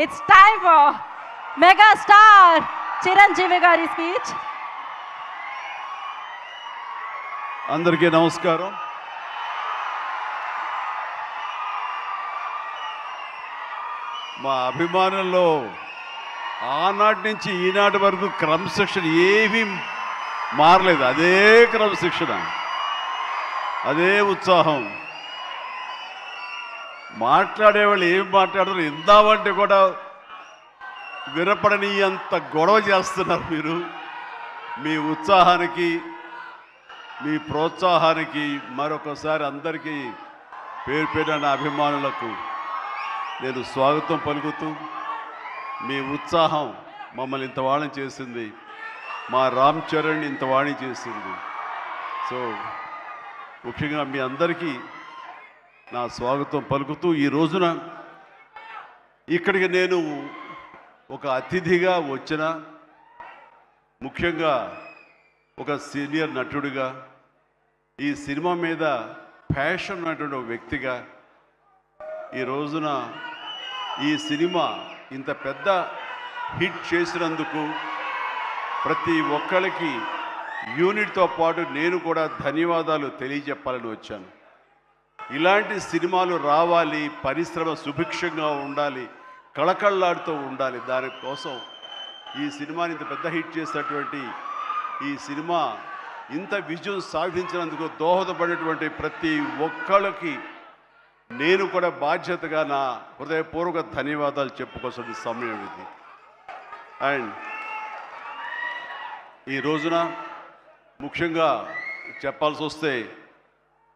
It's time for mega star Chiranjeevi గారి speech. అందరికీ నమస్కారం. మా అభిమానుల్లో ఆనాటి నుంచి ఈనాటి వరకు క్రమశిక్షణ ఏమీ మారలేదు. అదే క్రమశిక్షణ, అదే ఉత్సాహం. మాట్లాడేవాళ్ళు ఏం మాట్లాడతారు ఇందామంటే కూడా వినపడని అంత గొడవ చేస్తున్నారు మీరు. మీ ఉత్సాహానికి, మీ ప్రోత్సాహానికి మరొకసారి అందరికీ పేరు పేరున నా అభిమానులకు నేను స్వాగతం పలుకుతూ, మీ ఉత్సాహం మమ్మల్ని ఇంత వాణి చేసింది, మా రామ్ చరణ్ ఇంత వాణి చేసింది. సో ముఖ్యంగా మీ అందరికీ నా స్వాగతం పలుకుతూ, ఈ రోజున ఇక్కడికి నేను ఒక అతిథిగా వచ్చిన, ముఖ్యంగా ఒక సీనియర్ నటుడిగా, ఈ సినిమా మీద ప్యాషన్ ఉన్నటువంటి ఒక వ్యక్తిగా, ఈ రోజున ఈ సినిమా ఇంత పెద్ద హిట్ చేసినందుకు ప్రతి ఒక్కరికి యూనిట్తో పాటు నేను కూడా ధన్యవాదాలు తెలియజెప్పాలని వచ్చాను. ఇలాంటి సినిమాలు రావాలి, పరిశ్రమ సుభిక్షంగా ఉండాలి, కళకళలాడుతూ ఉండాలి. దానికోసం ఈ సినిమాని ఇంత పెద్ద హిట్ చేసినటువంటి ఈ సినిమా ఇంత విజయం సాధించినందుకు దోహదపడినటువంటి ప్రతి ఒక్కళ్ళకి నేను కూడా బాధ్యతగా నా హృదయపూర్వక ధన్యవాదాలు చెప్పుకోవాల్సిన సమయం ఇది. అండ్ ఈ రోజున ముఖ్యంగా చెప్పాల్సి వస్తే,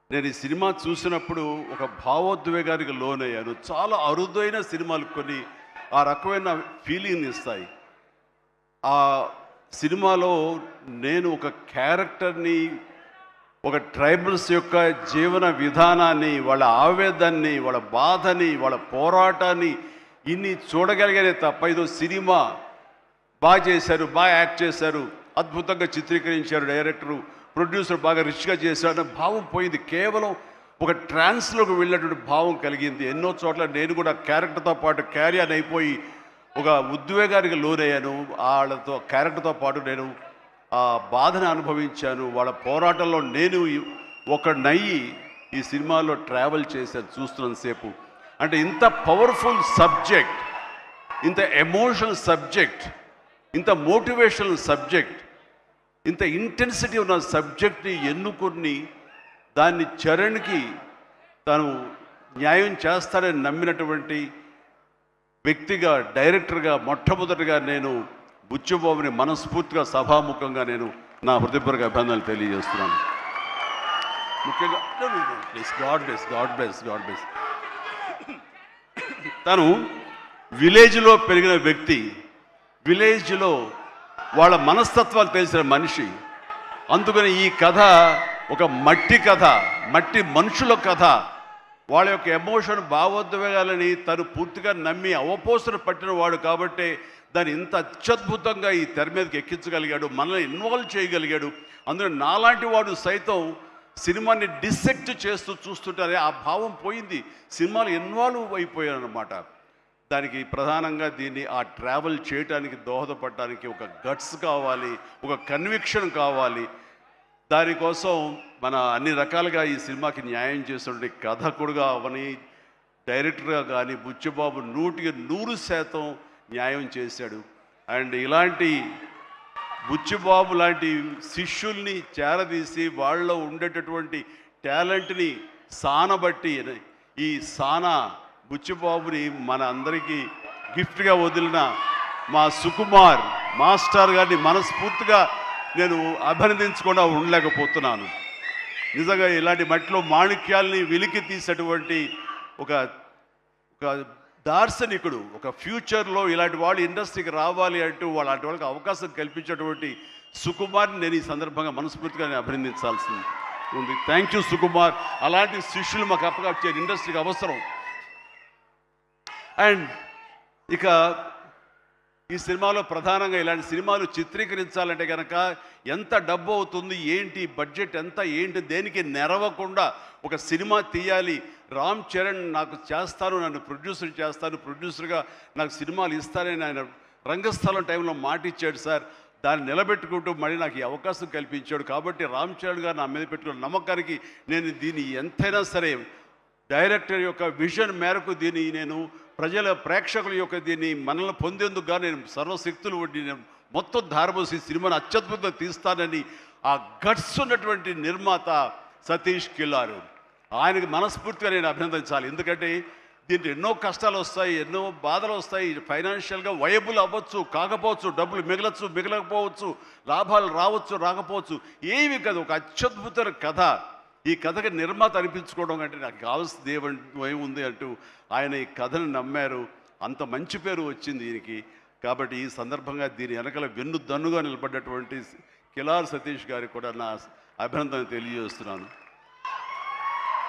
నేను ఈ సినిమా చూసినప్పుడు ఒక భావోద్వేగానికి లోనయ్యాను. చాలా అరుదైన సినిమాలు కొన్ని ఆ రకమైన ఫీలింగ్ ఇస్తాయి. ఆ సినిమాలో నేను ఒక క్యారెక్టర్ని, ఒక ట్రైబల్స్ యొక్క జీవన విధానాన్ని, వాళ్ళ ఆవేదాన్ని, వాళ్ళ బాధని, వాళ్ళ పోరాటాన్ని ఇన్ని చూడగలిగానే తప్ప ఇదో సినిమా బాగా చేశారు, బాగా యాక్ట్ చేశారు, అద్భుతంగా చిత్రీకరించారు డైరెక్టరు, ప్రొడ్యూసర్ బాగా రిచ్గా చేశాడు అన్న భావం పోయింది. కేవలం ఒక ట్రాన్స్లోకి వెళ్ళినటువంటి భావం కలిగింది. ఎన్నో చోట్ల నేను కూడా క్యారెక్టర్తో పాటు క్యారియర్ అయిపోయి ఒక ఉద్వేగానికి లోనయ్యాను. వాళ్ళతో క్యారెక్టర్తో పాటు నేను ఆ బాధను అనుభవించాను. వాళ్ళ పోరాటంలో నేను ఒకనయ్యి ఈ సినిమాలో ట్రావెల్ చేశాను చూస్తున్నంతసేపు. అంటే ఇంత పవర్ఫుల్ సబ్జెక్ట్, ఇంత ఎమోషనల్ సబ్జెక్ట్, ఇంత మోటివేషనల్ సబ్జెక్ట్, ఇంత ఇంటెన్సిటీ ఉన్న సబ్జెక్ట్ని ఎన్నుకొని దాన్ని చరణ్కి తను న్యాయం చేస్తాడని నమ్మినటువంటి వ్యక్తిగా, డైరెక్టర్గా మొట్టమొదటిగా నేను బుచ్చిబాబుని మనస్ఫూర్తిగా సభాముఖంగా నేను నా హృదయపూర్వక అభినందనలు తెలియజేస్తున్నాను. ముఖ్యంగా గాడ్ బ్లెస్. తను విలేజ్లో పెరిగిన వ్యక్తి, విలేజ్లో వాళ్ళ మనస్తత్వాలు తెలిసిన మనిషి. అందుకని ఈ కథ ఒక మట్టి కథ, మట్టి మనుషుల కథ. వాళ్ళ యొక్క ఎమోషన్, భావోద్వేగాలని తను పూర్తిగా నమ్మి అవపోసన పట్టిన వాడు కాబట్టి దాన్ని ఇంత అత్యద్భుతంగా ఈ తెర మీదకి ఎక్కించగలిగాడు, మనల్ని ఇన్వాల్వ్ చేయగలిగాడు. అందులో నాలాంటి వాడు సైతం సినిమాని డిసెక్ట్ చేస్తూ చూస్తుంటారే ఆ భావం పోయింది. సినిమాలు ఇన్వాల్వ్ అయిపోయాను అన్నమాట. దానికి ప్రధానంగా దీన్ని ఆ ట్రావెల్ చేయడానికి దోహదపడడానికి ఒక గట్స్ కావాలి, ఒక కన్విక్షన్ కావాలి. దానికోసం మన అన్ని రకాలుగా ఈ సినిమాకి న్యాయం చేసినటువంటి కథకుడుగా అవని, డైరెక్టర్గా కానీ బుచ్చిబాబు 100% న్యాయం చేశాడు. అండ్ ఇలాంటి బుచ్చిబాబు లాంటి శిష్యుల్ని చేరదీసి వాళ్ళలో ఉండేటటువంటి టాలెంట్ని సానబట్టి ఈ సానా బుచ్చిబాబుని మన అందరికీ గిఫ్ట్గా వదిలిన మా సుకుమార్ మాస్టర్ గారిని మనస్ఫూర్తిగా నేను అభినందించకుండా ఉండలేకపోతున్నాను. నిజంగా ఇలాంటి మట్టిలో మాణిక్యాల్ని వెలికి తీసేటువంటి ఒక దార్శనికుడు, ఒక ఫ్యూచర్లో ఇలాంటి వాళ్ళు ఇండస్ట్రీకి రావాలి అంటూ అలాంటి వాళ్ళకి అవకాశం కల్పించేటువంటి సుకుమార్ని నేను ఈ సందర్భంగా మనస్ఫూర్తిగా నేను అభినందించాల్సి ఉంది. Thank you Sukumar. అలాంటి శిష్యులు మాకు అప్పగా ఇండస్ట్రీకి అవసరం. అండ్ ఇక ఈ సినిమాలో ప్రధానంగా ఇలాంటి సినిమాలు చిత్రీకరించాలంటే కనుక ఎంత డబ్బు అవుతుంది, ఏంటి బడ్జెట్ ఎంత, ఏంటి, దేనికి నెరవకుండా ఒక సినిమా తీయాలి. రామ్ చరణ్ నాకు చేస్తాను, నన్ను ప్రొడ్యూసర్ చేస్తాను, ప్రొడ్యూసర్గా నాకు సినిమాలు ఇస్తానని ఆయన రంగస్థలం టైంలో మాట ఇచ్చాడు సార్. దాన్ని నిలబెట్టుకుంటూ మళ్ళీ నాకు ఈ అవకాశం కల్పించాడు. కాబట్టి రామ్ చరణ్ గారు నా మీద పెట్టుకున్న నమ్మకానికి నేను దీన్ని ఎంతైనా సరే డైరెక్టర్ యొక్క విజన్ మేరకు దీన్ని నేను ప్రజల ప్రేక్షకుల యొక్క దీన్ని మనల్ని పొందేందుకుగా నేను సర్వశక్తులు వడ్డీ నేను మొత్తం ధారపోసి సినిమాను అత్యద్భుతంగా తీస్తానని ఆ గట్స్ ఉన్నటువంటి నిర్మాత సతీష్ కిల్లారు, ఆయనకి మనస్ఫూర్తిగా నేను అభినందించాలి. ఎందుకంటే దీంట్లో ఎన్నో కష్టాలు వస్తాయి, ఎన్నో బాధలు వస్తాయి. ఫైనాన్షియల్గా వయబుల్ అవ్వచ్చు, కాకపోవచ్చు, డబ్బులు మిగలచ్చు, మిగలకపోవచ్చు, లాభాలు రావచ్చు, రాకపోవచ్చు, ఏమి కాదు. ఒక అత్యద్భుతమైన కథ. ఈ కథకి నిర్మాత అనిపించుకోవడం అంటే నాకు కావాల్సింది ఏముంది అంటూ ఆయన ఈ కథను నమ్మారు. అంత మంచి పేరు వచ్చింది దీనికి. కాబట్టి ఈ సందర్భంగా దీని వెనకాల వెన్నుదన్నుగా నిలబడ్డటువంటి కిలార్ సతీష్ గారికి కూడా నా అభినందన తెలియజేస్తున్నాను.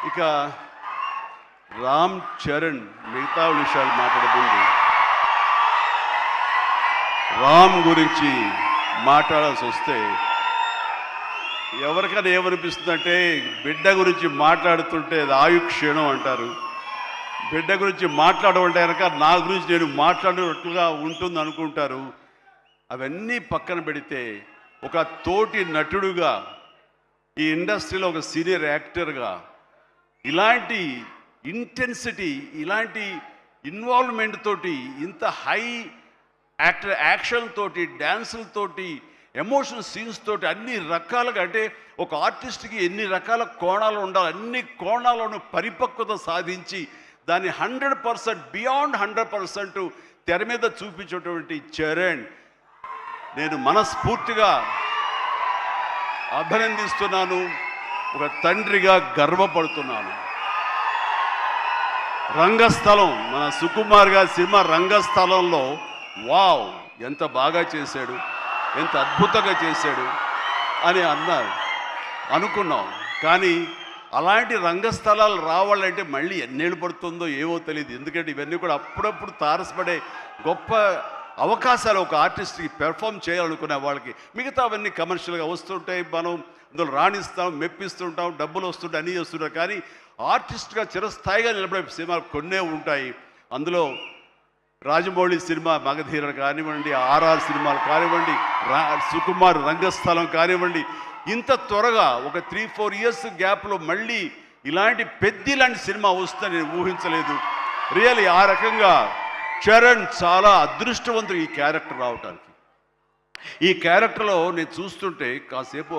ఇక రామ్ చరణ్ మిగతా విషయాలు మాట్లాడబోండి. రామ్ గురించి మాట్లాడాల్సి వస్తే ఎవరికైనా ఏమనిపిస్తుందంటే బిడ్డ గురించి మాట్లాడుతుంటే అది ఆయుక్షీణం అంటారు. బిడ్డ గురించి మాట్లాడమంటే కనుక నా గురించి నేను మాట్లాడినట్లుగా ఉంటుంది అనుకుంటారు. అవన్నీ పక్కన పెడితే ఒక తోటి నటుడుగా, ఈ ఇండస్ట్రీలో ఒక సీనియర్ యాక్టర్గా ఇలాంటి ఇంటెన్సిటీ, ఇలాంటి ఇన్వాల్వ్మెంట్ తోటి, ఇంత హై యాక్షన్ తోటి, డ్యాన్సులతోటి, ఎమోషనల్ సీన్స్ తోటి అన్ని రకాలుగా, అంటే ఒక ఆర్టిస్ట్కి ఎన్ని రకాల కోణాలు ఉండాలి, అన్ని కోణాలను పరిపక్వత సాధించి దాన్ని 100% బియాండ్ 100% తెర మీద చూపించేటువంటి చరణ్ నేను మనస్ఫూర్తిగా అభినందిస్తున్నాను. ఒక తండ్రిగా గర్వపడుతున్నాను. రంగస్థలం, మన సుకుమార్ గారి సినిమా రంగస్థలంలో వావ్ ఎంత బాగా చేశాడు, ఎంత అద్భుతంగా చేశాడు అని అనుకున్నాం. కానీ అలాంటి రంగస్థలాలు రావాలంటే మళ్ళీ ఎన్నేళ్ళు పడుతుందో ఏమో తెలియదు. ఎందుకంటే ఇవన్నీ కూడా అప్పుడప్పుడు తారసపడే గొప్ప అవకాశాలు ఒక ఆర్టిస్ట్కి పెర్ఫామ్ చేయాలనుకునే వాళ్ళకి. మిగతా అవన్నీ కమర్షియల్గా వస్తుంటాయి, మనం అందులో రాణిస్తాం, మెప్పిస్తుంటాం, డబ్బులు వస్తుంటాయి, అన్నీ వస్తుంటాయి. కానీ ఆర్టిస్ట్గా చిరస్థాయిగా నిలబడే సినిమాలు కొన్నే ఉంటాయి. అందులో రాజమౌళి సినిమా మగధీర కానివ్వండి, ఆర్ఆర్ సినిమాలు కానివ్వండి, సుకుమార్ రంగస్థలం కానివ్వండి, ఇంత త్వరగా ఒక 3-4 ఇయర్స్ గ్యాప్లో మళ్ళీ ఇలాంటి లాంటి సినిమా వస్తుందని నేను ఊహించలేదు. రియల్లీ ఆ రకంగా చరణ్ చాలా అదృష్టవంతుడు ఈ క్యారెక్టర్ రావటానికి. ఈ క్యారెక్టర్లో నేను చూస్తుంటే కాసేపు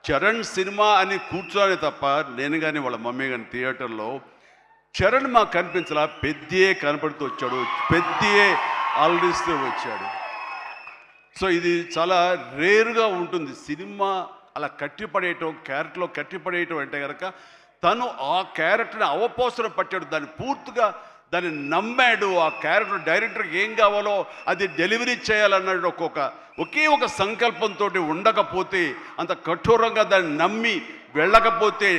చరణ్ సినిమా అని కూర్చోనే తప్ప నేను కానీ వాళ్ళ మమ్మీ కానీ థియేటర్లో చరణ్ మాకు కనిపించలా, పెద్దే కనపడుతూ వచ్చాడు, పెద్దే ఆలరిస్తూ వచ్చాడు. సో ఇది చాలా రేరుగా ఉంటుంది. సినిమా అలా కట్టిపడేయటం, క్యారెక్టర్లో కట్టిపడేయటం అంటే కనుక తను ఆ క్యారెక్టర్ని అవపోసన పట్టాడు, దాన్ని పూర్తిగా దాన్ని నమ్మాడు. ఆ క్యారెక్టర్ డైరెక్టర్కి ఏం కావాలో అది డెలివరీ చేయాలన్నాడు. ఒకే ఒక సంకల్పంతో ఉండకపోతే, అంత కఠోరంగా దాన్ని నమ్మి వెళ్ళకపోతే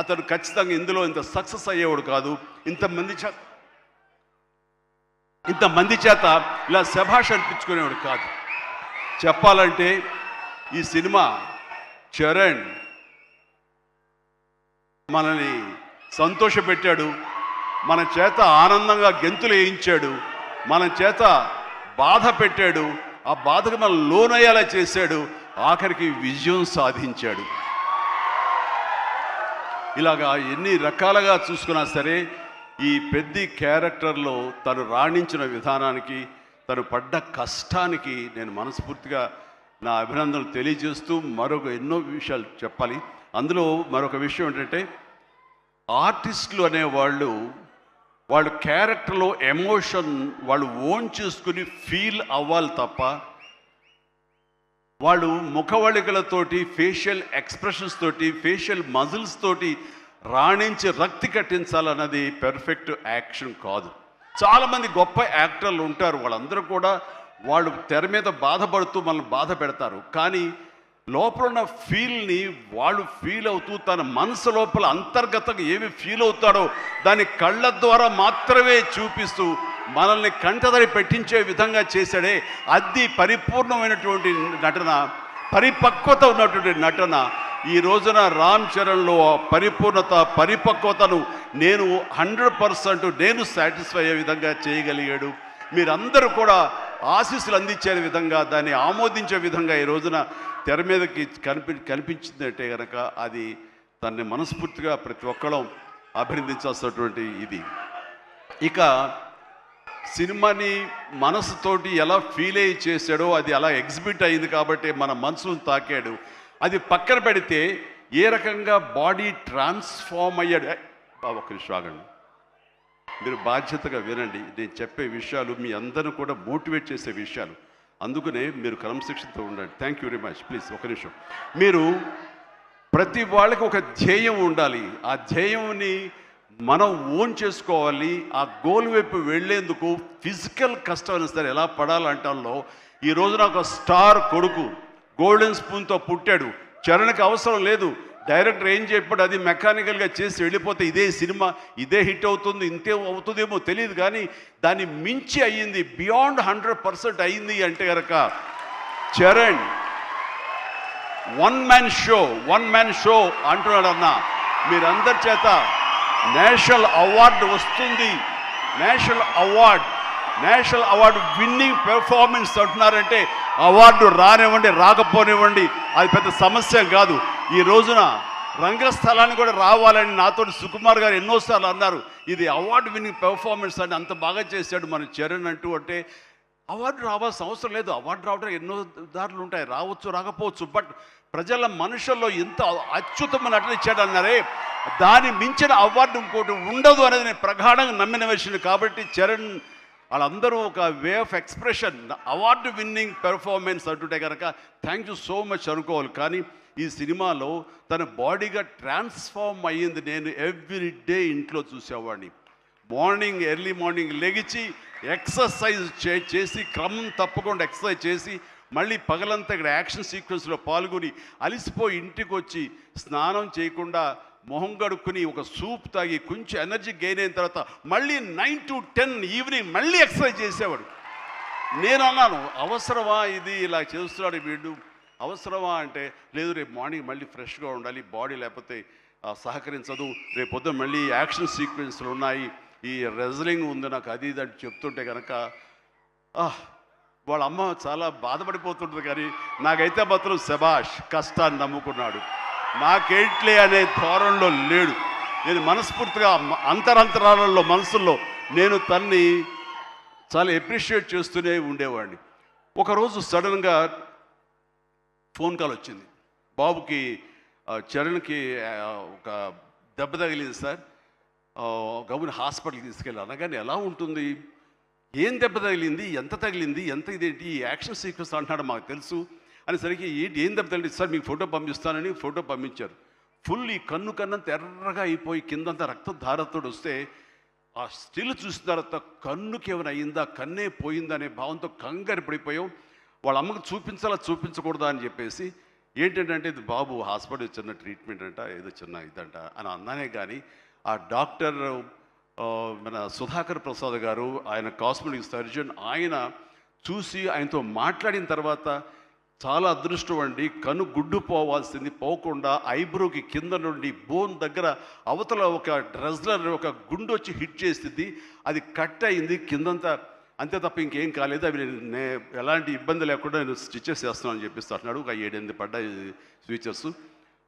అతను ఖచ్చితంగా ఇందులో ఇంత సక్సెస్ అయ్యేవాడు కాదు. ఇంతమంది చేత ఇలా శభాష్ అనిపించుకునేవాడు కాదు. చెప్పాలంటే ఈ సినిమా చరణ్ మనల్ని సంతోషపెట్టాడు, మన చేత ఆనందంగా గెంతులు వేయించాడు, మన చేత బాధ పెట్టాడు, ఆ బాధకు మనం లోనయ్యేలా చేశాడు, ఆఖరికి విజయం సాధించాడు. ఇలాగా ఎన్ని రకాలుగా చూసుకున్నా సరే ఈ పెద్ద క్యారెక్టర్లో తను రాణించిన విధానానికి, తను పడ్డ కష్టానికి నేను మనస్ఫూర్తిగా నా అభినందనలు తెలియజేస్తూ మరొక ఎన్నో విషయాలు చెప్పాలి. అందులో మరొక విషయం ఏంటంటే ఆర్టిస్టులు అనేవాళ్ళు వాళ్ళ క్యారెక్టర్లో ఎమోషన్ వాళ్ళు ఓన్ చేసుకుని ఫీల్ అవ్వాలి తప్ప వాళ్ళు ముఖవళికలతోటి, ఫేషియల్ ఎక్స్ప్రెషన్స్ తోటి, ఫేషియల్ మజిల్స్ తోటి రాణించి రక్తి కట్టించాలన్నది పెర్ఫెక్ట్ యాక్షన్ కాదు. చాలామంది గొప్ప యాక్టర్లు ఉంటారు, వాళ్ళందరూ కూడా వాళ్ళు తెర మీద బాధపడుతూ మనల్ని బాధ పెడతారు. కానీ లోపల ఉన్న ఫీల్ని వాళ్ళు ఫీల్ అవుతూ తన మనసు లోపల అంతర్గతంగా ఏమి ఫీల్ అవుతాడో దాన్ని కళ్ళ ద్వారా మాత్రమే చూపిస్తూ మనల్ని కంటదరి పెట్టించే విధంగా చేశాడే, అది పరిపూర్ణమైనటువంటి నటన, పరిపక్వత ఉన్నటువంటి నటన. ఈ రోజున రామ్ చరణ్లో ఆ పరిపూర్ణత, పరిపక్వతను నేను 100% నేను సాటిస్ఫై అయ్యే విధంగా చేయగలిగాడు. మీరందరూ కూడా ఆశీస్సులు అందించే విధంగా, దాన్ని ఆమోదించే విధంగా ఈ రోజున తెర మీదకి కనిపించిందంటే కనుక అది దాన్ని మనస్ఫూర్తిగా ప్రతి ఒక్కళ్ళం అభినందించాల్సినటువంటి ఇది. ఇక సినిమాని మనసుతోటి ఎలా ఫీల్ అయ్యి చేశాడో అది అలా ఎగ్జిబిట్ అయింది కాబట్టి మన మనసును తాకాడు. అది పక్కన పెడితే ఏ రకంగా బాడీ ట్రాన్స్ఫార్మ్ అయ్యాడు. ఒక నిమిషం ఆగండి, మీరు బాధ్యతగా వినండి. నేను చెప్పే విషయాలు మీ అందరిని కూడా మోటివేట్ చేసే విషయాలు, అందుకనే మీరు క్రమశిక్షణతో ఉండండి. Thank you very much. Please ఒక నిమిషం. మీరు ప్రతి వాళ్ళకి ఒక ధ్యేయం ఉండాలి. ఆ ధ్యేయంని మనం ఓన్ చేసుకోవాలి. ఆ గోల్ వైపు వెళ్ళేందుకు ఫిజికల్ కష్టం సరే ఎలా పడాలంటాలో, ఈ రోజున ఒక స్టార్ కొడుకు గోల్డెన్ స్పూన్తో పుట్టాడు. చరణ్కి అవసరం లేదు, డైరెక్టర్ ఏం చెప్పాడు అది మెకానికల్గా చేసి వెళ్ళిపోతే ఇదే సినిమా ఇదే హిట్ అవుతుంది, ఇంతే అవుతుందేమో తెలియదు, కానీ దాన్ని మించి అయ్యింది, బియాండ్ 100% అయ్యింది అంటే కనుక చరణ్ వన్ మ్యాన్ షో అంటున్నాడు అన్న. మీరందరి చేత నేషనల్ అవార్డు వస్తుంది. నేషనల్ అవార్డు విన్నింగ్ పెర్ఫార్మెన్స్ అంటున్నారంటే అవార్డు రానివ్వండి రాకపోనివ్వండి అది పెద్ద సమస్య కాదు. ఈ రోజున రంగస్థలాన్ని కూడా రావాలని నాతో సుకుమార్ గారు ఎన్నోసార్లు అన్నారు. ఇది అవార్డు విన్నింగ్ పెర్ఫార్మెన్స్ అని అంత బాగా చేశాడు మన చరణ్ అంటే అవార్డు రావాల్సిన అవసరం లేదు. అవార్డు రావడం ఎన్నో దారులు ఉంటాయి, రావచ్చు రాకపోవచ్చు. బట్ ప్రజల మనుషుల్లో ఎంత అత్యుత్తమ నటన ఇచ్చాడు అన్నారే, దాని మించిన అవార్డు ఇంకోటి ఉండదు అనేది నేను ప్రగాఢంగా నమ్మిన విషయం. కాబట్టి చరణ్ వాళ్ళందరూ ఒక way of expression, award winning performance అంటుంటే కనుక థ్యాంక్ యూ సో మచ్ అనుకోవాలి. కానీ ఈ సినిమాలో తన బాడీగా ట్రాన్స్ఫార్మ్ అయ్యింది. నేను ఎవ్రీ డే ఇంట్లో చూసేవాడిని. ఎర్లీ మార్నింగ్ లెగిచి ఎక్సర్సైజ్ చేసి, క్రమం తప్పకుండా ఎక్సర్సైజ్ చేసి, మళ్ళీ పగలంతా ఇక్కడ యాక్షన్ సీక్వెన్స్లో పాల్గొని అలిసిపోయి ఇంటికి వచ్చి స్నానం చేయకుండా మొహం కడుక్కుని ఒక సూప్ తాగి కొంచెం ఎనర్జీ గెయిన్ అయిన తర్వాత మళ్ళీ 9 to 10 ఈవినింగ్ మళ్ళీ ఎక్సర్సైజ్ చేసేవాడు. నేను అన్నాను, అవసరమా ఇది, ఇలా చేస్తున్నాడు వీడు, అవసరమా అంటే లేదు, రేపు మార్నింగ్ మళ్ళీ ఫ్రెష్గా ఉండాలి, బాడీ లేకపోతే సహకరించదు, రేపు పొద్దున్న మళ్ళీ యాక్షన్ సీక్వెన్స్లు ఉన్నాయి, ఈ రెజ్లింగ్ ఉంది నాకు, అది ఇది అంటే చెప్తుంటే కనుక వాళ్ళ అమ్మ చాలా బాధపడిపోతుంటుంది. కానీ నాకైతే మాత్రం శబాష్, కష్టాన్ని నమ్ముకున్నాడు, నాకేట్లే అనే ధోరణిలో లేడు. నేను మనస్ఫూర్తిగా అంతరాలలో మనసుల్లో నేను తన్ని చాలా ఎప్రిషియేట్ చేస్తూనే ఉండేవాడిని. ఒకరోజు సడన్గా ఫోన్ కాల్ వచ్చింది, బాబుకి చరణ్కి ఒక దెబ్బ తగిలింది సార్, గమని హాస్పిటల్కి తీసుకెళ్ళి. అనగానే ఎలా ఉంటుంది, ఏం దెబ్బ తగిలింది, ఎంత తగిలింది, ఎంత ఇదేంటి, ఈ యాక్షన్ సీక్వెన్స్ అంటున్నాడు మాకు తెలుసు అనేసరికి ఏం దెబ్బ తగిలింది సార్, మీకు ఫోటో పంపిస్తానని ఫోటో పంపించారు. ఫుల్ ఈ కన్నంత ఎర్రగా అయిపోయి కిందంతా రక్తధారతో వస్తే ఆ స్టిల్ చూసిన తర్వాత కన్నుకి ఏమైనా అయిందా, కన్నే పోయిందనే భావంతో కంగారు పడిపోయాం. వాళ్ళ అమ్మకు చూపించకూడదా అని చెప్పేసి, ఏంటంటే ఇది బాబు హాస్పిటల్ చిన్న ట్రీట్మెంట్ అంట, ఏదో చిన్న ఇదంట అని అన్నానే. కానీ ఆ డాక్టర్ మన సుధాకర్ ప్రసాద్ గారు, ఆయన కాస్మెటిక్ సర్జన్, ఆయన చూసి ఆయనతో మాట్లాడిన తర్వాత చాలా అదృష్టం అండి, కన్ను గుడ్డు పోవాల్సింది పోకుండా ఐబ్రోకి కింద నుండి బోన్ దగ్గర అవతల ఒక డ్రెస్లర్ ఒక గుండు వచ్చి హిట్ చేసింది, అది కట్ అయింది కిందంతా, అంతే తప్ప ఇంకేం కాలేదు, అవి నేను ఎలాంటి ఇబ్బంది లేకుండా నేను స్టిచెస్ చేస్తున్నాను అని చెప్పేసి అంటున్నాడు. ఒక 7-8 పడ్డాయి స్విచర్స్.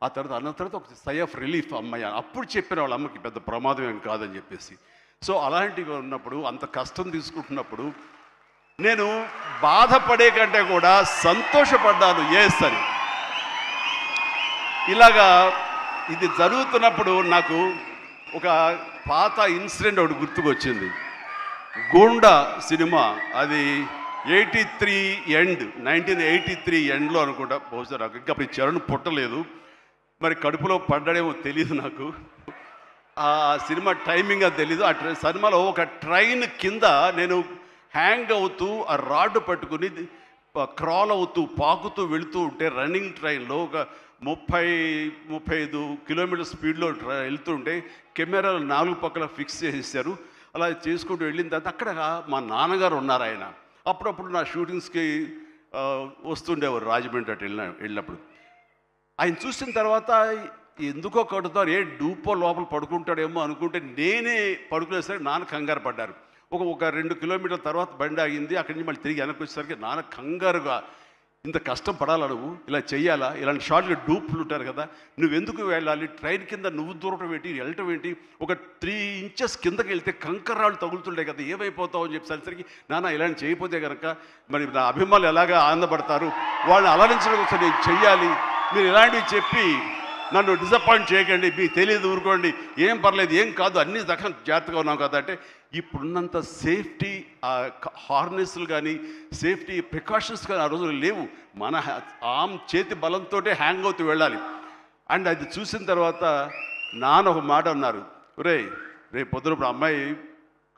ఆ తర్వాత అన్న తర్వాత ఒక సై ఆఫ్ రిలీఫ్ అమ్మాయి అప్పుడు చెప్పిన వాళ్ళ అమ్మకి పెద్ద ప్రమాదం ఏం కాదని చెప్పేసి. సో అలాంటివి ఉన్నప్పుడు, అంత కష్టం తీసుకుంటున్నప్పుడు నేను బాధపడే కంటే కూడా సంతోషపడ్డాను ఎస్ అని. ఇలాగా ఇది జరుగుతున్నప్పుడు నాకు ఒక పాత ఇన్సిడెంట్ ఒకటి గుర్తుకొచ్చింది. గూండా సినిమా, అది 1983 ఎండ్లో అనుకుంటా, బహుశా నాకు ఇంకా అప్పుడు చరణ్ పుట్టలేదు, మరి కడుపులో పడ్డాడేమో తెలియదు నాకు, ఆ సినిమా టైమింగ్ అది తెలీదు. ఆ సినిమాలో ఒక ట్రైన్ కింద నేను హ్యాంగ్ అవుతూ ఆ రాడ్ పట్టుకుని క్రాల్ అవుతూ పాకుతూ వెళుతూ ఉంటే, రన్నింగ్ ట్రైన్లో ఒక 30-35 కిలోమీటర్ స్పీడ్లో వెళ్తుంటే కెమెరాలు 4 పక్కల ఫిక్స్ చేసేసారు. అలా చేసుకుంటూ వెళ్ళిన తర్వాత అక్కడ మా నాన్నగారు ఉన్నారు. ఆయన అప్పుడప్పుడు నా షూటింగ్స్కి వస్తుండేవారు రాజమండ్రి అటు వెళ్ళినప్పుడు. ఆయన చూసిన తర్వాత ఎందుకో కడుతారు, ఏ డూపో లోపల పడుకుంటాడేమో అనుకుంటే నేనే పడుకునేసరికి నాన్న కంగారు పడ్డారు. ఒక 2 కిలోమీటర్ల తర్వాత బండి ఆగింది. అక్కడి నుంచి మళ్ళీ తిరిగి వెనక్కి వచ్చేసరికి నాన్న కంగారుగా, ఇంత కష్టం పడాలా నువ్వు, ఇలా చెయ్యాలా, ఇలాంటి షార్ట్గా డూప్లు ఉంటారు కదా, నువ్వెందుకు వెళ్ళాలి, ట్రైన్ కింద నువ్వు దూరటం ఏంటి, వెళ్ళటం ఏంటి, ఒక 3 ఇంచెస్ కిందకి వెళ్తే కంకర్రాళ్ళు తగులుతుంటాయి కదా, ఏమైపోతావు అని చెప్పేసరికి, నాన్న ఇలాంటి చేయకపోతే కనుక మరి నా అభిమానులు ఎలాగా ఆనందపడతారు, వాళ్ళని అలరించడం కోసం నేను చెయ్యాలి, మీరు ఇలాంటివి చెప్పి నన్ను డిసప్పాయింట్ చేయకండి, మీకు తెలియదు ఊరుకోండి, ఏం పర్లేదు, ఏం కాదు, అన్ని రకం జాగ్రత్తగా ఉన్నాం కదా అంటే, ఇప్పుడున్నంత సేఫ్టీ హార్నెస్లు కానీ సేఫ్టీ ప్రికాషన్స్ కానీ ఆ రోజులు లేవు. మన చేతి బలంతో హ్యాంగ్ అవుతూ వెళ్ళాలి. అండ్ అది చూసిన తర్వాత నాన్న ఒక మాట అన్నారు, రేపు పొద్దున అమ్మాయి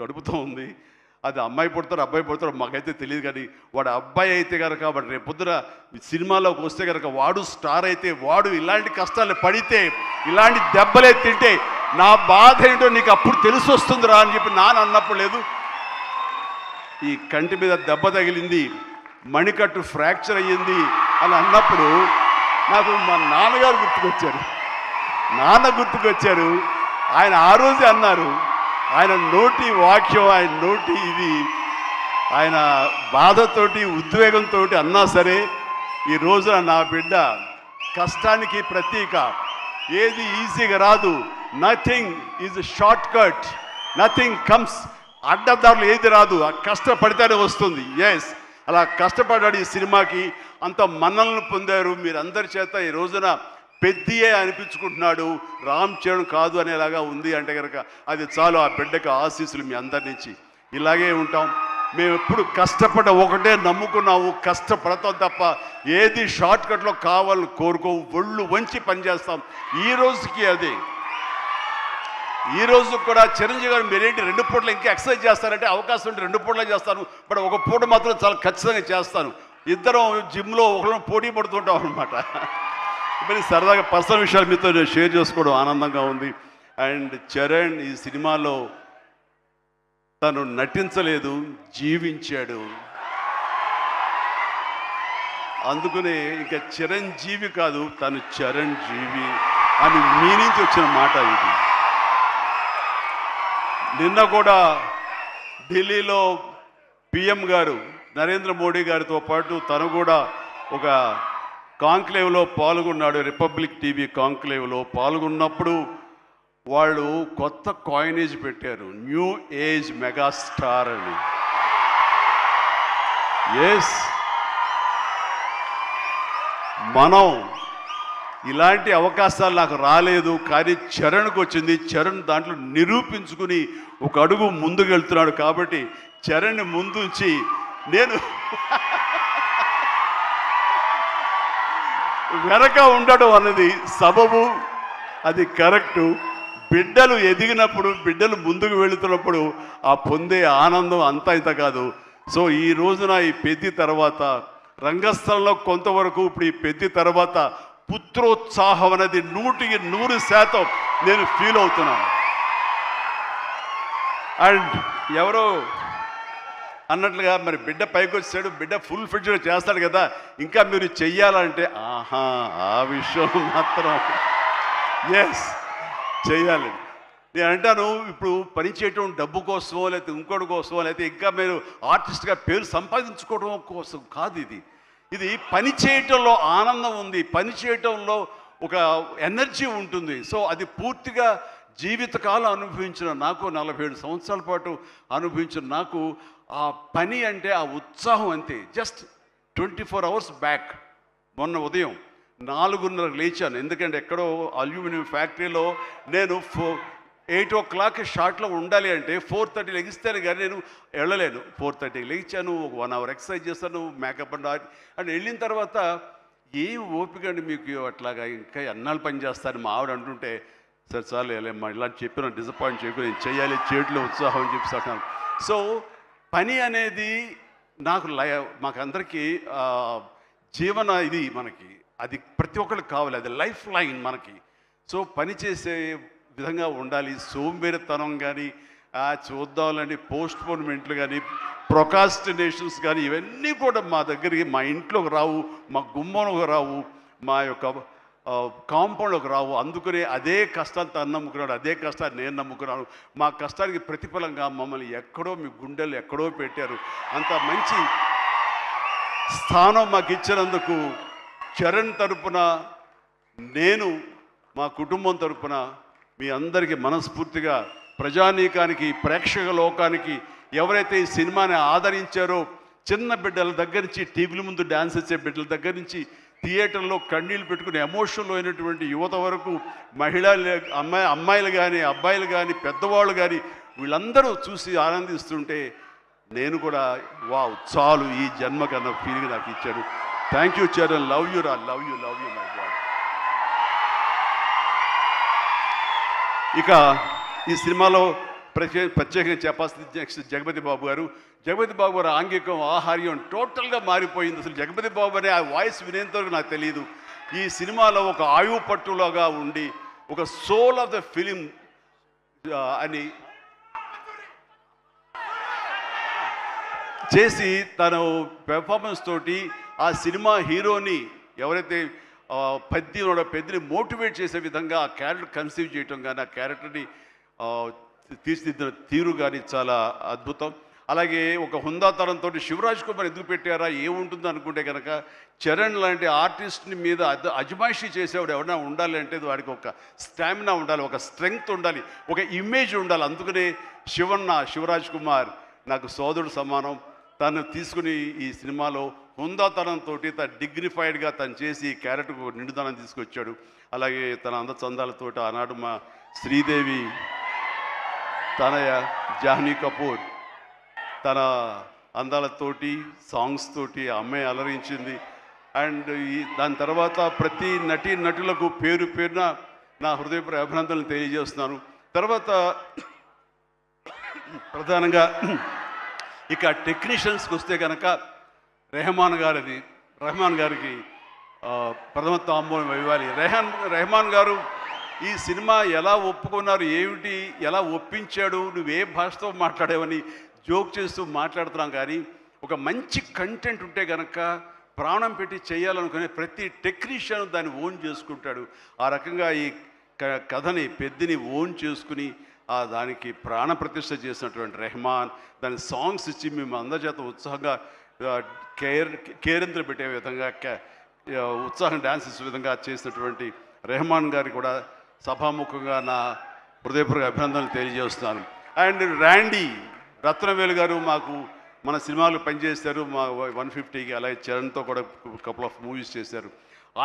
కడుపుతో ఉంది, అది అమ్మాయి పుడతారు అబ్బాయి పుడతారు మాకైతే తెలియదు, కానీ వాడు అబ్బాయి అయితే కనుక వాడు రేపు పొద్దున సినిమాలోకి వస్తే కనుక వాడు స్టార్ అయితే, వాడు ఇలాంటి కష్టాలు పడితే, ఇలాంటి దెబ్బలే తింటే నా బాధ ఏంటో నీకు అప్పుడు తెలిసి వస్తుందిరా అని చెప్పి నాన్న అన్నప్పుడు లేదు. ఈ కంటి మీద దెబ్బ తగిలింది, మణికట్టు ఫ్రాక్చర్ అయ్యింది అని అన్నప్పుడు నాకు మా నాన్నగారు గుర్తుకొచ్చారు. ఆయన ఆ రోజే అన్నారు, ఆయన నోటి వాక్యం, ఆయన నోటి ఇది, ఆయన బాధతోటి ఉద్వేగంతో అన్నా సరే, ఈ రోజున నా బిడ్డ కష్టానికి ప్రతీక, ఏది ఈజీగా రాదు, nothing is short cut, nothing comes, అడ్డదారులు ఏది రాదు, ఆ కష్టపడితేనే వస్తుంది. ఎస్, అలా కష్టపడ్డాడు. ఈ సినిమాకి అంత మన్నలను పొందారు మీరందరి చేత. ఈ రోజున పెద్దయే అనిపించుకుంటున్నాడు, రామ్ చరణ్ కాదు అనేలాగా ఉంది అంటే కనుక అది చాలు. ఆ బిడ్డకు ఆశీస్సులు మీ అందరి నుంచి. ఇలాగే ఉంటాం. మేము ఎప్పుడు కష్టపడ్డ ఒకటే నమ్ముకున్నాము, కష్టపడతాం తప్ప ఏది షార్ట్ కట్లో కావాలని కోరుకోవు, ఒళ్ళు వంచి పనిచేస్తాం. ఈ రోజుకి అదే. ఈ రోజు కూడా చిరంజీవి గారు మీరేంటి 2 పూటలు ఇంకా ఎక్సర్సైజ్ చేస్తారంటే, అవకాశం ఉంటే 2 పూటలే చేస్తాను, బట్ ఒక పూట మాత్రం చాలా ఖచ్చితంగా చేస్తాను. ఇద్దరం జిమ్లో ఒకరిని పోటీ పడుతుంటాం అనమాట. మరి సరదాగా పర్సనల్ విషయాలు మీతో షేర్ చేసుకోవడం ఆనందంగా ఉంది. అండ్ చరణ్ ఈ సినిమాలో తను నటించలేదు, జీవించాడు. అందుకనే ఇంకా చిరంజీవి కాదు, తను చరణ్ జీవి అని మీ నుంచి వచ్చిన మాట ఇది. నిన్న కూడా ఢిల్లీలో పిఎం గారు నరేంద్ర మోడీ గారితో పాటు తను కూడా ఒక కాంక్లేవ్లో పాల్గొన్నాడు. రిపబ్లిక్ టీవీ కాంక్లేవ్లో పాల్గొన్నప్పుడు వాళ్ళు కొత్త కాయినేజ్ పెట్టారు, న్యూ ఏజ్ మెగాస్టార్ అని. ఎస్, మనం ఇలాంటి అవకాశాలు నాకు రాలేదు, కానీ చరణ్కి వచ్చింది. చరణ్ దాంట్లో నిరూపించుకుని ఒక అడుగు ముందుకు వెళ్తున్నాడు. కాబట్టి చరణ్ని ముందుంచి నేను వెనక ఉండడం అన్నది సబబు, అది కరెక్టు. బిడ్డలు ఎదిగినప్పుడు, బిడ్డలు ముందుకు వెళుతున్నప్పుడు ఆ పొందే ఆనందం అంతా ఇంత కాదు. సో ఈ రోజున ఈ పెద్ది తర్వాత రంగస్థలంలో కొంతవరకు, ఇప్పుడు ఈ పెద్ది తర్వాత పుత్రోత్సాహం అనేది 100% నేను ఫీల్ అవుతున్నాను. అండ్ ఎవరో అన్నట్లుగా మరి బిడ్డ పైకి వచ్చాడు, బిడ్డ ఫుల్ ఫిడ్జ్గా చేస్తాడు కదా, ఇంకా మీరు చెయ్యాలంటే ఆ విషయం మాత్రం ఎస్ చెయ్యాలి. నేను అంటాను, ఇప్పుడు పని చేయటం డబ్బు కోసమో లేకపోతే ఇంకోటి కోసమో లేకపోతే ఇంకా మీరు ఆర్టిస్ట్గా పేరు సంపాదించుకోవడం కోసం కాదు. ఇది పని చేయటంలో ఆనందం ఉంది, పని చేయటంలో ఒక ఎనర్జీ ఉంటుంది. సో అది పూర్తిగా జీవితకాలం అనుభవించిన నాకు, 47 సంవత్సరాల పాటు అనుభవించిన నాకు ఆ పని అంటే ఆ ఉత్సాహం అంతే. జస్ట్ 24 అవర్స్ బ్యాక్ మొన్న ఉదయం 4:30 లేచాను. ఎందుకంటే ఎక్కడో అల్యూమినియం ఫ్యాక్టరీలో నేను 8 o'clock షార్ట్లో ఉండాలి అంటే 4:30 లెగిస్తాను, కానీ నేను వెళ్ళలేను. 4:30 లేచాను, ఒక 1 hour ఎక్సర్సైజ్ చేస్తాను, మేకప్ అండ్ వెళ్ళిన తర్వాత ఏం ఓపిక అండి మీకు అట్లాగా, ఇంకా ఎన్నాళ్ళు పని చేస్తాను మా ఆవిడ అంటుంటే, సరే చాలు వెళ్ళమ్మా ఇలా చెప్పిన డిసప్పాయింట్ చేయకు, నేను చేయాలి, చేతిలో ఉత్సాహం అని చెప్పి. సో పని అనేది మాకందరికీ జీవన ఇది, మనకి అది ప్రతి ఒక్కరికి కావాలి, అది లైఫ్ లైన్ మనకి. సో పని చేసే విధంగా ఉండాలి. సోంబేరితనం కానీ చూద్దాంలని పోస్ట్పోన్మెంట్లు కానీ ప్రొకాస్టినేషన్స్ కానీ ఇవన్నీ కూడా మా దగ్గరికి మా ఇంట్లోకి రావు, మా గుమ్మంలోకి రావు, మా యొక్క కాంపౌండ్లోకి రావు. అందుకనే అదే కష్టాన్ని తను నమ్ముకున్నాడు, అదే కష్టాన్ని నేను నమ్ముకున్నాను. మా కష్టానికి ప్రతిఫలంగా మమ్మల్ని ఎక్కడో మీ గుండెలు ఎక్కడో పెట్టారు. అంత మంచి స్థానం మాకు ఇచ్చినందుకు చరణ్ తరపున, నేను మా కుటుంబం తరపున మీ అందరికీ మనస్ఫూర్తిగా, ప్రజానీకానికి, ప్రేక్షక లోకానికి, ఎవరైతే ఈ సినిమాని ఆదరించారో, చిన్న బిడ్డల దగ్గర నుంచి, టీవీల ముందు డ్యాన్స్ వచ్చే బిడ్డల దగ్గర నుంచి, థియేటర్లో కన్నీళ్ళు పెట్టుకుని ఎమోషన్లో అయినటువంటి యువత వరకు, అమ్మాయిలు కానీ అబ్బాయిలు కానీ పెద్దవాళ్ళు కానీ వీళ్ళందరూ చూసి ఆనందిస్తుంటే నేను కూడా వావ్ చాలు ఈ జన్మ కన్నా ఫీలింగ్ నాకు ఇచ్చాడు. Thank you Charan, love you రా, లవ్ యూ మై గాడ్. ఇక ఈ సినిమాలో ప్రత్యేకంగా చెప్పాల్సింది నెక్స్ట్ జగపతి బాబు గారు. జగపతి బాబు గారు ఆంగికం, ఆహార్యం టోటల్గా మారిపోయింది. అసలు జగపతి బాబు అనే ఆ వాయిస్ వినేంతవరకు నాకు తెలియదు. ఈ సినిమాలో ఒక ఆయువు పట్టులాగా ఉండి ఒక సోల్ ఆఫ్ ద ఫిలిం అని చేసి తను పెర్ఫార్మెన్స్ తోటి ఆ సినిమా హీరోని ఎవరైతే పెద్దని మోటివేట్ చేసే విధంగా ఆ క్యారెక్టర్ కన్సీవ్ చేయటం కానీ, ఆ క్యారెక్టర్ని తీర్చిదిద్దిన తీరు కానీ చాలా అద్భుతం. అలాగే ఒక హుందాతనంతో శివరాజ్ కుమార్ ఎందుకు పెట్టారా, ఏముంటుందో అనుకుంటే కనుక చరణ్ లాంటి ఆర్టిస్ట్ని మీద అజమాయిషీ చేసేవాడు ఎవరైనా ఉండాలి అంటే వాడికి ఒక స్టామినా ఉండాలి, ఒక స్ట్రెంగ్త్ ఉండాలి, ఒక ఇమేజ్ ఉండాలి. అందుకనే శివరాజ్ కుమార్ నాకు సోదరుడు సమానం. తను తీసుకుని ఈ సినిమాలో హుందాతనంతో తన డిగ్నిఫైడ్గా తను చేసి క్యారెక్టర్కు నిండుదనం తీసుకొచ్చాడు. అలాగే తన అందచందాలతో ఆనాడు మా శ్రీదేవి తనయ జాహ్నవి కపూర్ తన అందాలతోటి సాంగ్స్ తోటి అమ్మాయి అలరించింది. అండ్ దాని తర్వాత ప్రతి నటులకు పేరున నా హృదయపూర్వక అభినందనలు తెలియజేస్తున్నాను. తర్వాత ప్రధానంగా ఇక టెక్నీషియన్స్కి వస్తే కనుక రెహమాన్ గారికి ప్రథమ తాంబూలం ఇవ్వాలి. రెహమాన్ గారు ఈ సినిమా ఎలా ఒప్పుకున్నారు, ఏమిటి, ఎలా ఒప్పించాడు, నువ్వే భాషతో మాట్లాడేవని జోక్ చేస్తూ మాట్లాడుతున్నాం. కానీ ఒక మంచి కంటెంట్ ఉంటే కనుక ప్రాణం పెట్టి చేయాలనుకునే ప్రతి టెక్నీషియన్ దాన్ని ఓన్ చేసుకుంటాడు. ఆ రకంగా ఈ కథని పెద్దని ఓన్ చేసుకుని దానికి ప్రాణప్రతిష్ఠ చేసినటువంటి రెహమాన్, దాని సాంగ్స్ ఇచ్చి మేము అందరి చేత ఉత్సాహంగా కేరింతలు పెట్టే విధంగా ఉత్సాహం డ్యాన్స్ ఇచ్చే విధంగా చేసినటువంటి రెహమాన్ గారికి కూడా సభాముఖంగా నా హృదయపూర్వక అభినందనలు తెలియజేస్తున్నాను. అండ్ రత్నవేలు గారు మాకు మన సినిమాలు పనిచేశారు, మా 150కి. అలాగే చరణ్తో కూడా కపుల్ ఆఫ్ మూవీస్ చేశారు.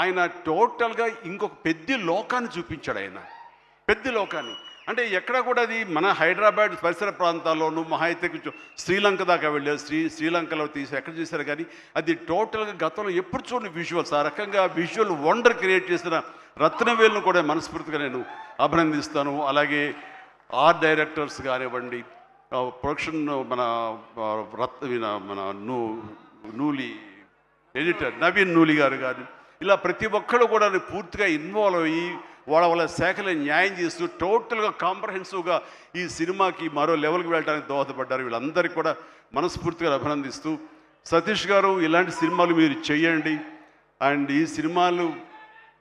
ఆయన టోటల్గా ఇంకొక పెద్ద లోకాన్ని చూపించాడు. ఆయన పెద్ద లోకాన్ని అంటే ఎక్కడ కూడా అది మన హైదరాబాద్ పరిసర ప్రాంతాల్లోనూ మహా అయితే కొంచెం శ్రీలంక దాకా వెళ్ళారు. శ్రీలంకలో తీసి ఎక్కడ చేశారు. కానీ అది టోటల్గా గతంలో ఎప్పుడు చూడని విజువల్స్, ఆ రకంగా విజువల్ వండర్ క్రియేట్ చేసిన రత్నవేలును కూడా మనస్ఫూర్తిగా నేను అభినందిస్తాను. అలాగే ఆర్ట్ డైరెక్టర్స్ కానివ్వండి, ప్రొడక్షన్ మన నూలి ఎడిటర్ నవీన్ నూలి గారు కానీ ఇలా ప్రతి ఒక్కరు కూడా పూర్తిగా ఇన్వాల్వ్ అయ్యి వాళ్ళ శాఖలను న్యాయం చేస్తూ టోటల్గా కాంప్రహెన్సివ్గా ఈ సినిమాకి మరో లెవెల్కి వెళ్ళడానికి దోహదపడ్డారు. వీళ్ళందరికీ కూడా మనస్ఫూర్తిగా అభినందిస్తూ, సతీష్ గారు ఇలాంటి సినిమాలు మీరు చేయండి. అండ్ ఈ సినిమాలు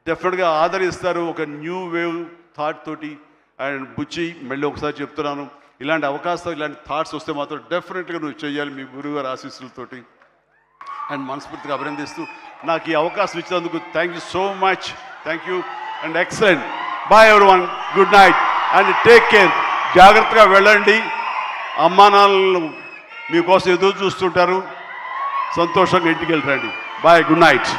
డెఫినెట్గా ఆదరిస్తారు ఒక న్యూ వేవ్ థాట్ తోటి. అండ్ బుచ్చి మళ్ళీ ఒకసారి చెప్తున్నాను, ఇలాంటి అవకాశాలు ఇలాంటి థాట్స్ వస్తే మాత్రం డెఫినెట్గా నువ్వు చేయాలి మీ గురువుగారి ఆశీస్సులతోటి. అండ్ మనస్ఫూర్తిగా అభినందిస్తూ నాకు ఈ అవకాశం ఇచ్చినందుకు thank you so much. Thank you and excellent. Bye everyone, good night and take care. జాగ్రత్తగా వెళ్ళండి. అమ్మా నాన్నలు మీకోసం ఎదురు చూస్తుంటారు. సంతోషంగా ఇంటికి వెళ్ళండి. Bye, good night.